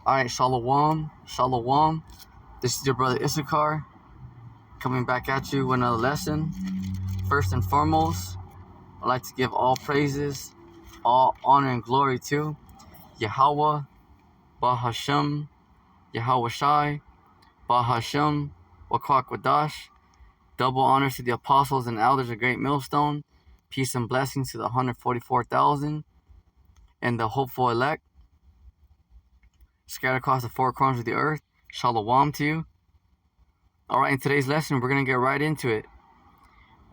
Alright, Shalom, Shalom. This is your brother Issachar coming back at you with another lesson. First and foremost, I'd like to give all praises, all honor and glory to Yahweh, Bahashem, Yahweh Shai, Bahashem, Wakak Wadash. Double honors to the apostles and elders of Great Millstone. Peace and blessings to the 144,000 and the hopeful elect scattered across the four corners of the earth. Shalom to you. Alright, in today's lesson, we're going to get right into it.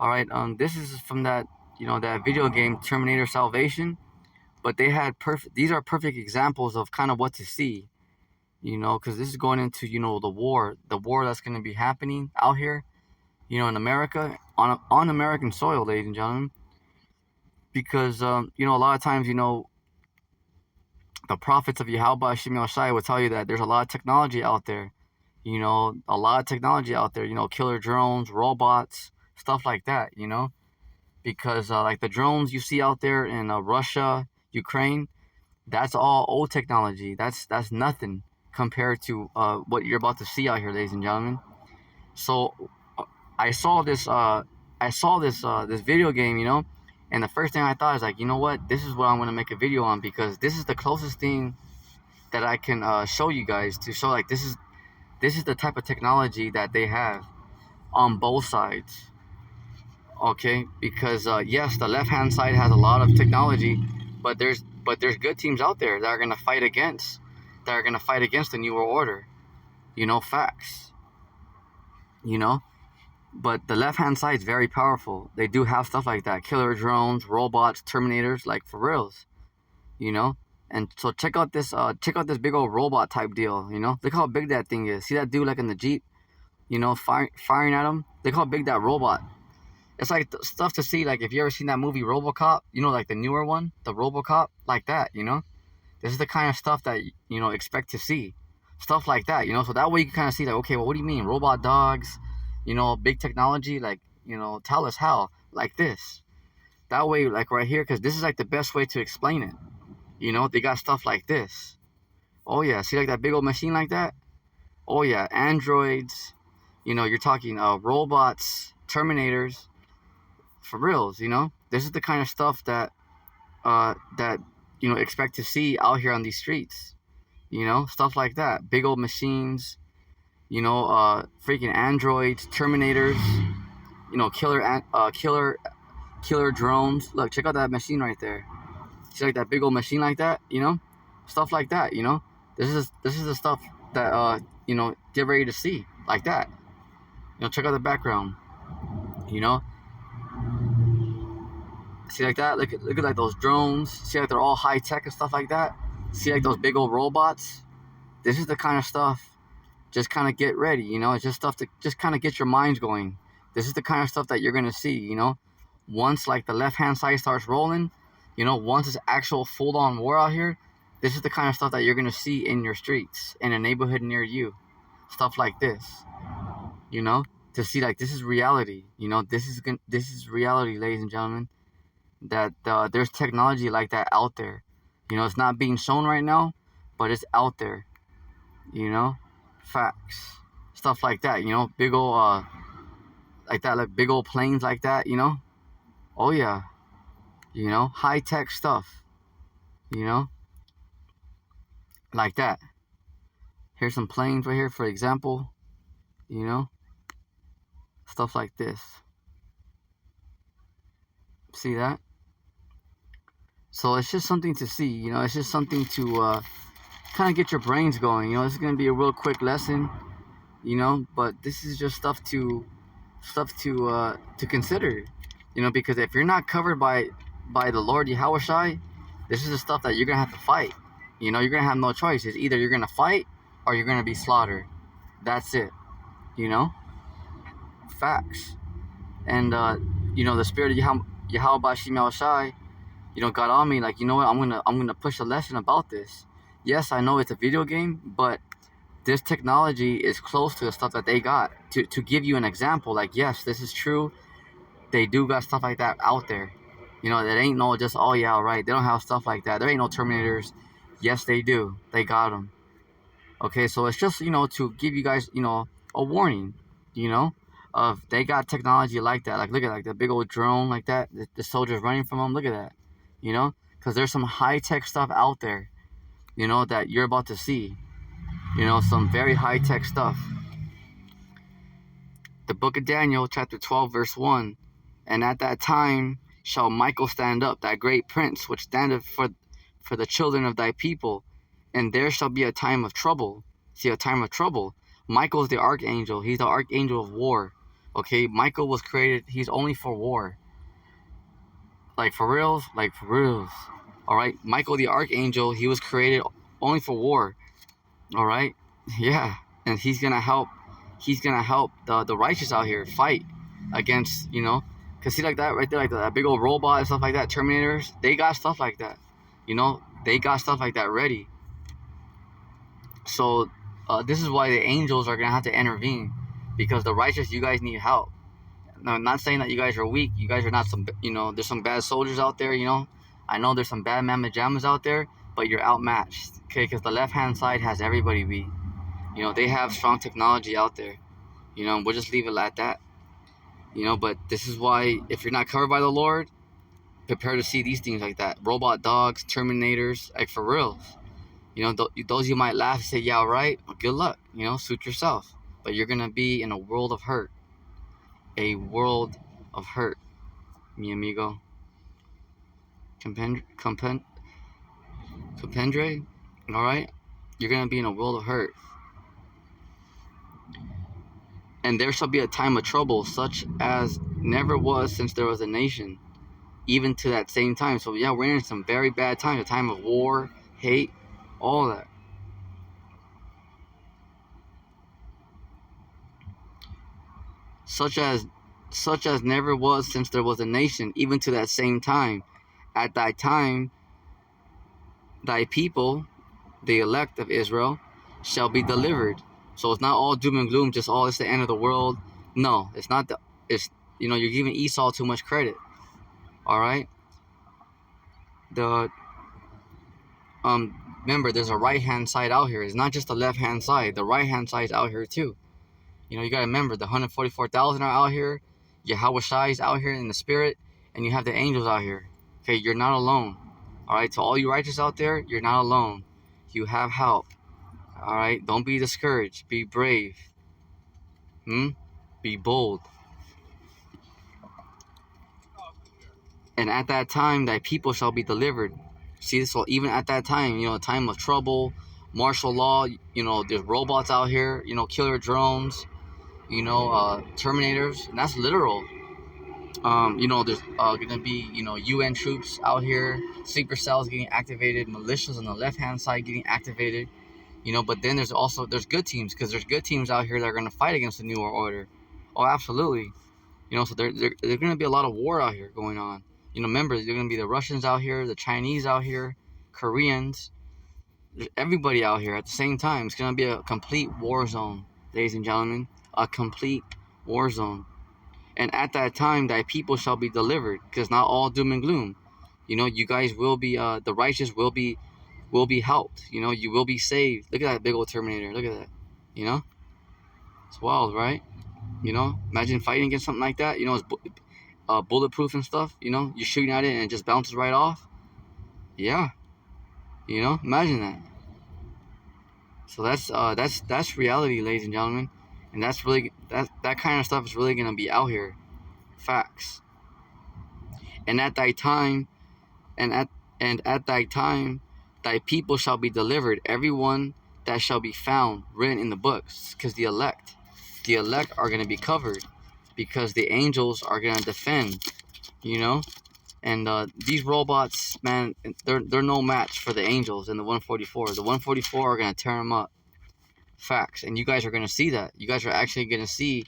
Alright, this is from that video game, Terminator Salvation. But they had these are perfect examples of kind of what to see. Because this is going into, the war that's going to be happening out here, in America, on American soil, ladies and gentlemen. Because, a lot of times, the prophets of Yahweh Hashem Shai will tell you that there's a lot of technology out there. Killer drones, robots, stuff like that, Because, like the drones you see out there in Russia, Ukraine, that's all old technology. That's nothing compared to what you're about to see out here, ladies and gentlemen. So, I saw this video game, and the first thing I thought is like, you know what? This is what I'm gonna make a video on, because this is the closest thing that I can show you guys to show like this is the type of technology that they have on both sides. Okay, because yes, the left-hand side has a lot of technology, but there's good teams out there that are gonna fight against the New World Order. Facts. But the left-hand side is very powerful. They do have stuff like that. Killer drones, robots, Terminators, like for reals. And so check out this big old robot type deal, Look how big that thing is. See that dude like in the Jeep, firing at him? Look how big that robot. It's like stuff to see, like if you ever seen that movie RoboCop, like the newer one, the RoboCop, like that, This is the kind of stuff that, expect to see. Stuff like that, So that way you can kind of see like, okay, well, what do you mean? Robot dogs, big technology, like, tell us how, like this. That way, like right here, because this is like the best way to explain it. They got stuff like this. Oh yeah, see like that big old machine like that? Oh yeah, androids, you're talking robots, Terminators, for reals, This is the kind of stuff that, expect to see out here on these streets. Stuff like that. Big old machines, freaking androids, Terminators, killer drones. Look, check out that machine right there. See like that big old machine like that, stuff like that, This is the stuff that get ready to see like that. Check out the background. See like that. Look at like those drones. See like they're all high tech and stuff like that. See like those big old robots. This is the kind of stuff. Just kind of get ready, It's just stuff to just kind of get your minds going. This is the kind of stuff that you're gonna see, Once like the left-hand side starts rolling, once it's actual full-on war out here, this is the kind of stuff that you're gonna see in your streets, in a neighborhood near you, stuff like this, to see like this is reality, this is reality, ladies and gentlemen, that there's technology like that out there, it's not being shown right now, but it's out there, facts, stuff like that, big old like that, like big old planes like that, oh yeah, high-tech stuff, like that. Here's some planes right here, for example, stuff like this. See that? So it's just something to see, it's just something to kind of get your brains going, This is going to be a real quick lesson, but this is just stuff to consider, because if you're not covered by the Lord Yahweh Shai, this is the stuff that you're going to have to fight. You're going to have no choice. It's either you're going to fight or you're going to be slaughtered. That's it. Facts. And, the spirit of Yahweh Hashem Shai, got on me like, what, I'm going to push a lesson about this. Yes, I know it's a video game, but this technology is close to the stuff that they got. To give you an example, like, yes, this is true. They do got stuff like that out there. That ain't no just, oh yeah, right. They don't have stuff like that. There ain't no Terminators. Yes, they do. They got them. Okay, so it's just, to give you guys, a warning, you know, of they got technology like that. Like, look at like the big old drone like that. The soldiers running from them. Look at that, because there's some high tech stuff out there, that you're about to see. Some very high tech stuff. The book of Daniel, chapter 12, verse 1. And at that time shall Michael stand up, that great prince, which standeth for the children of thy people, and there shall be a time of trouble. See, a time of trouble. Michael's the archangel. He's the archangel of war. Okay, Michael was created, he's only for war. Like for reals? Like for reals. Alright? Michael the archangel, he was created only for war. Alright? Yeah. And he's gonna help the righteous out here fight against, because see, like that right there, like that big old robot and stuff like that, Terminators, they got stuff like that. They got stuff like that ready. So this is why the angels are gonna have to intervene, because the righteous, you guys need help. Now, I'm not saying that you guys are weak. You guys are not some, there's some bad soldiers out there. I know there's some bad mamma jammas out there, but you're outmatched. Okay, because the left hand side has everybody beat. They have strong technology out there. We'll just leave it at that. But this is why, if you're not covered by the Lord, prepare to see these things like that. Robot dogs, Terminators, like for real. Those you might laugh and say, yeah, right. Well, good luck. Suit yourself. But you're gonna be in a world of hurt. A world of hurt, mi amigo. Compendre. All right. You're gonna be in a world of hurt. And there shall be a time of trouble, such as never was since there was a nation, even to that same time. So yeah, we're in some very bad times, a time of war, hate, all that. Such as never was since there was a nation, even to that same time. At that time, thy people, the elect of Israel, shall be delivered. So it's not all doom and gloom, just all it's the end of the world. No, it's not. It's you're giving Esau too much credit. All right. The remember, there's a right hand side out here. It's not just the left hand side. The right hand side is out here too. You gotta remember, the 144,000 are out here. Yahweh Shai is out here in the spirit, and you have the angels out here. Okay, you're not alone. All right, to all you righteous out there, you're not alone. You have help. All right, don't be discouraged. Be brave. Be bold. And at that time, thy people shall be delivered. See, so even at that time, time of trouble, martial law, there's robots out here, killer drones, Terminators, and that's literal. There's gonna be, UN troops out here, sleeper cells getting activated, militias on the left hand side getting activated, but then there's good teams, because there's good teams out here that are gonna fight against the New World Order. Oh, absolutely. So there's gonna be a lot of war out here going on. Remember, there's gonna be the Russians out here, the Chinese out here, Koreans, there's everybody out here at the same time. It's gonna be a complete war zone, ladies and gentlemen, a complete war zone. And at that time, thy people shall be delivered, because not all doom and gloom. You guys will be, the righteous will be helped. You will be saved. Look at that big old Terminator. Look at that. It's wild, right? Imagine fighting against something like that. It's bulletproof and stuff. You're shooting at it and it just bounces right off. Yeah. Imagine that. So that's reality, ladies and gentlemen, and that's really that kind of stuff is really gonna be out here. Facts. And at thy time, and at thy time, thy people shall be delivered, everyone that shall be found written in the books, because the elect are gonna be covered, because the angels are gonna defend. And these robots, man, they're no match for the angels and the 144. The 144 are gonna tear them up. Facts. And you guys are gonna see that. You guys are actually gonna see,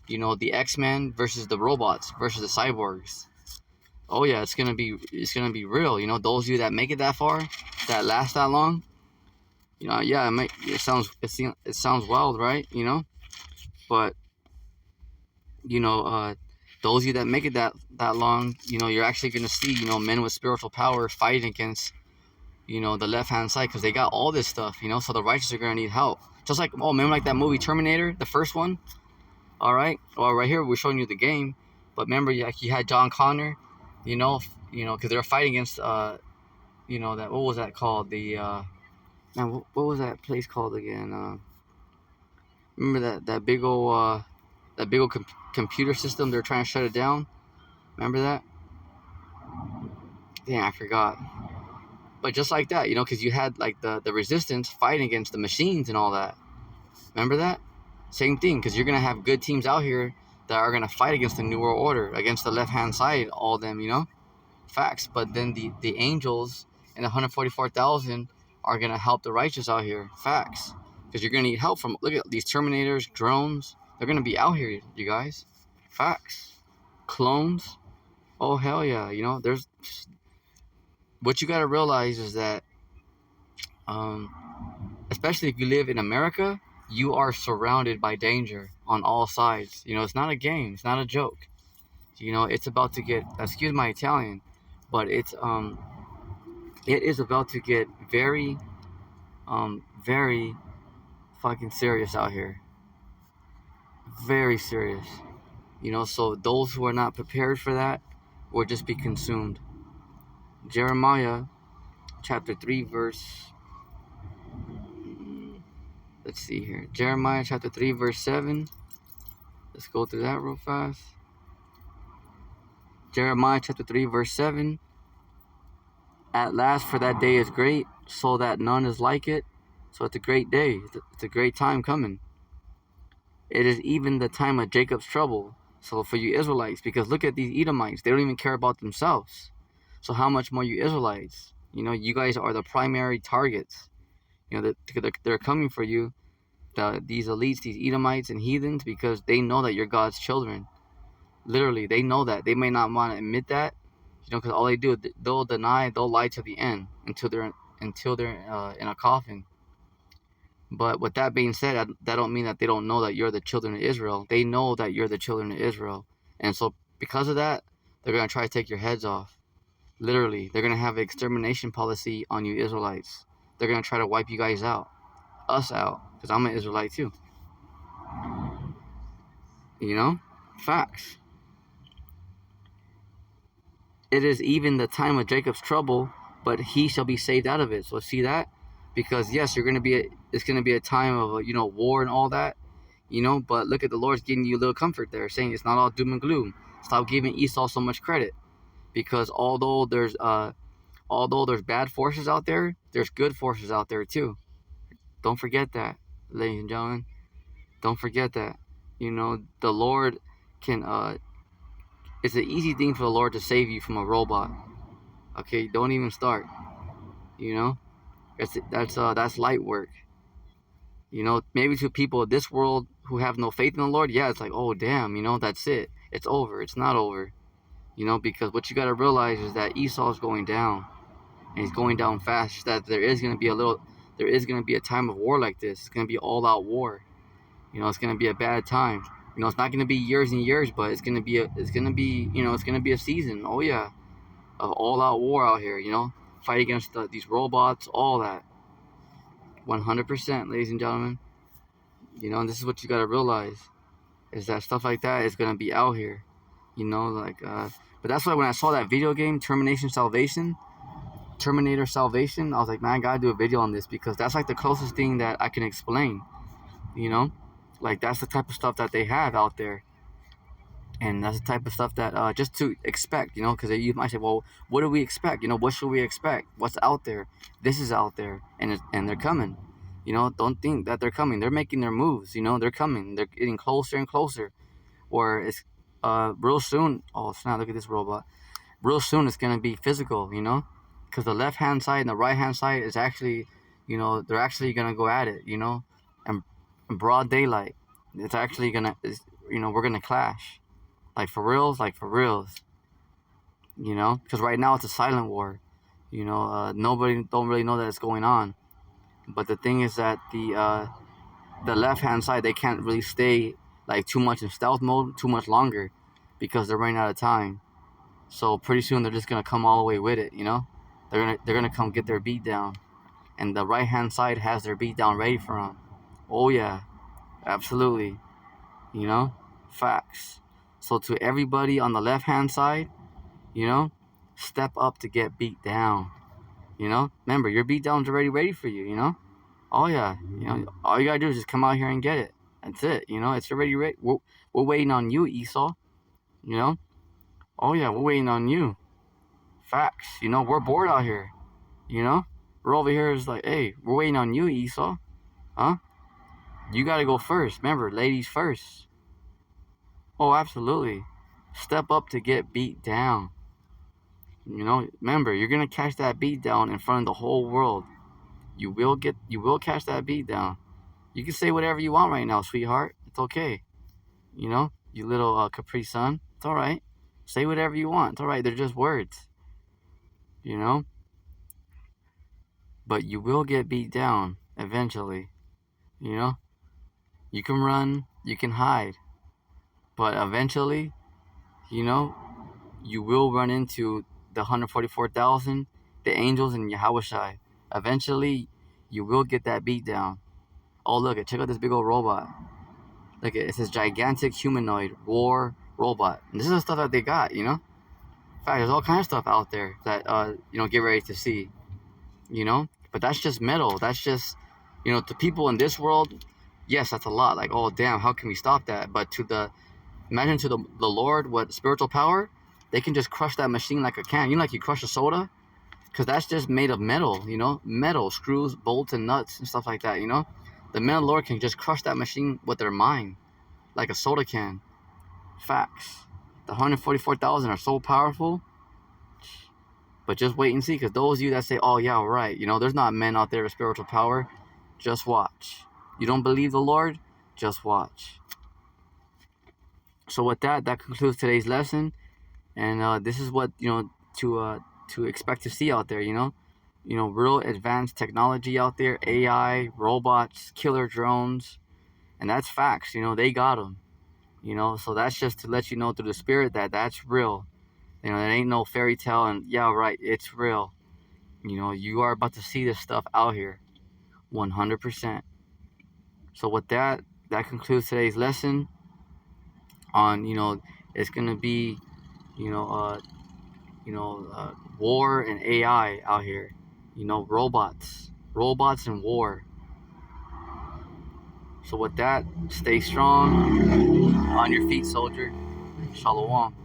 the X-Men versus the robots versus the cyborgs. Oh yeah, it's gonna be real. Those of you that make it that far, that last that long, yeah, it sounds wild, right? But those of you that make it that long, you're actually gonna see, men with spiritual power fighting against you know, the left hand side because they got all this stuff, you know. So the righteous are gonna need help. Just like, oh, remember like that movie Terminator, the first one. All right. Well, right here we're showing you the game, but remember, like you had John Connor, because they're fighting against, that what was that called? The man, what was that place called again? Remember that big old computer system? They're trying to shut it down. Remember that? Damn, I forgot. But just like that, because you had like the resistance fighting against the machines and all that. Remember that? Same thing, because you're gonna have good teams out here that are gonna fight against the New World Order, against the left hand side, all of them, facts. But then the angels and the 144,000 are gonna help the righteous out here, facts. Because you're gonna need help from, look at these Terminators, drones. They're gonna be out here, you guys, facts. Clones, oh hell yeah, there's what you gotta realize is that, especially if you live in America, you are surrounded by danger on all sides. It's not a game, it's not a joke. It's about to get, excuse my Italian, but it is about to get very, very fucking serious out here. Very serious. So those who are not prepared for that will just be consumed. Jeremiah chapter 3 verse, let's see here. Jeremiah chapter 3 verse 7. Let's go through that real fast. Jeremiah chapter 3 verse 7. At last, for that day is great, so that none is like it. So it's a great day. It's a great time coming. It is even the time of Jacob's trouble. So for you Israelites, because look at these Edomites, they don't even care about themselves. So how much more you Israelites? You guys are the primary targets. They're coming for you, these elites, these Edomites and heathens, because they know that you're God's children. Literally, they know that. They may not want to admit that, because all they do, they'll deny, they'll lie to the end until they're in a coffin. But with that being said, that don't mean that they don't know that you're the children of Israel. They know that you're the children of Israel, and so because of that, they're gonna try to take your heads off. Literally, they're gonna have an extermination policy on you Israelites. They're gonna try to wipe you guys out, us out, because I'm an Israelite too. Facts. It is even the time of Jacob's trouble, but he shall be saved out of it. So see that? Because yes, it's gonna be a time of war and all that, but look at the Lord's giving you a little comfort there, saying it's not all doom and gloom. Stop giving Esau so much credit, because although there's bad forces out there, there's good forces out there too. Don't forget that, ladies and gentlemen. Don't forget that. The Lord can it's an easy thing for the Lord to save you from a robot. Okay, don't even start. That's light work. Maybe to people of this world who have no faith in the Lord, yeah, it's like, oh damn, that's it. It's over. It's not over. Because what you gotta realize is that Esau is going down, and he's going down fast. That there is gonna be a time of war like this. It's gonna be all out war. It's gonna be a bad time. It's not gonna be years and years, but it's gonna be a season. Oh yeah, of all out war out here. Fight against these robots, all that. 100%, ladies and gentlemen. And this is what you gotta realize, is that stuff like that is gonna be out here. But that's why when I saw that video game, Terminator Salvation, I was like, man, I gotta do a video on this, because that's like the closest thing that I can explain. Like that's the type of stuff that they have out there, and that's the type of stuff that just to expect, because you might say, well, what do we expect? What should we expect? What's out there? This is out there, and they're coming. Don't think that they're coming. They're making their moves. They're coming. They're getting closer and closer. Or it's real soon. Oh snap! Look at this robot. Real soon it's gonna be physical. Because the left hand side and the right hand side is actually, they're actually gonna go at it. And in broad daylight, it's actually we're gonna clash. Like for reals. Because right now it's a silent war. Nobody don't really know that it's going on. But the thing is that the left hand side, they can't really stay like too much in stealth mode too much longer, because they're running out of time. So pretty soon they're just gonna come all the way with it. They're gonna come get their beat down, and the right hand side has their beat down ready for them. Oh yeah, absolutely. You know, facts. So to everybody on the left hand side, you know, step up to get beat down. You know, remember your beat down's already ready for you. You know, oh yeah, you know, all you gotta do is just come out here and get it. That's it. You know, it's already ready. We're waiting on you, Esau. You know, oh yeah, we're waiting on you. Facts. You know, we're bored out here. You know, we're over here is like, hey, we're waiting on you, Esau. Huh? You gotta go first. Remember, ladies first. Oh, absolutely. Step up to get beat down. You know, remember, you're gonna catch that beat down in front of the whole world. You will catch that beat down. You can say whatever you want right now, sweetheart. It's okay. You know, you little Capri Sun. It's all right. Say whatever you want. It's all right. They're just words. You know, but you will get beat down eventually. You know, you can run, you can hide, but eventually, you know, you will run into the 144,000, the angels, and Yahushai. Eventually, you will get that beat down. Oh, look, check out this big old robot. Look, it's this gigantic humanoid war robot. And this is the stuff that they got, you know? In fact, there's all kinds of stuff out there that, you know, get ready to see, you know? But that's just metal. That's just, you know, to people in this world, yes, that's a lot. Like, oh, damn, how can we stop that? But imagine to the Lord, what spiritual power, they can just crush that machine like a can. You know, like you crush a soda? Because that's just made of metal, you know? Metal, screws, bolts, and nuts and stuff like that, you know? The men of the Lord can just crush that machine with their mind, like a soda can. Facts. The 144,000 are so powerful, but just wait and see, because those of you that say, oh, yeah, right, you know, there's not men out there with spiritual power, just watch. You don't believe the Lord? Just watch. So with that concludes today's lesson. And this is what, you know, to expect to see out there, you know? You know, real advanced technology out there, AI, robots, killer drones, and that's facts. You know, they got them. You know, so that's just to let you know through the spirit that that's real. You know, it ain't no fairy tale, and yeah, right, it's real. You know, you are about to see this stuff out here, 100%. So with that concludes today's lesson on, you know, it's gonna be, you know, war and AI out here. You know, robots and war. So with that, stay strong, on your feet, soldier. Shalom.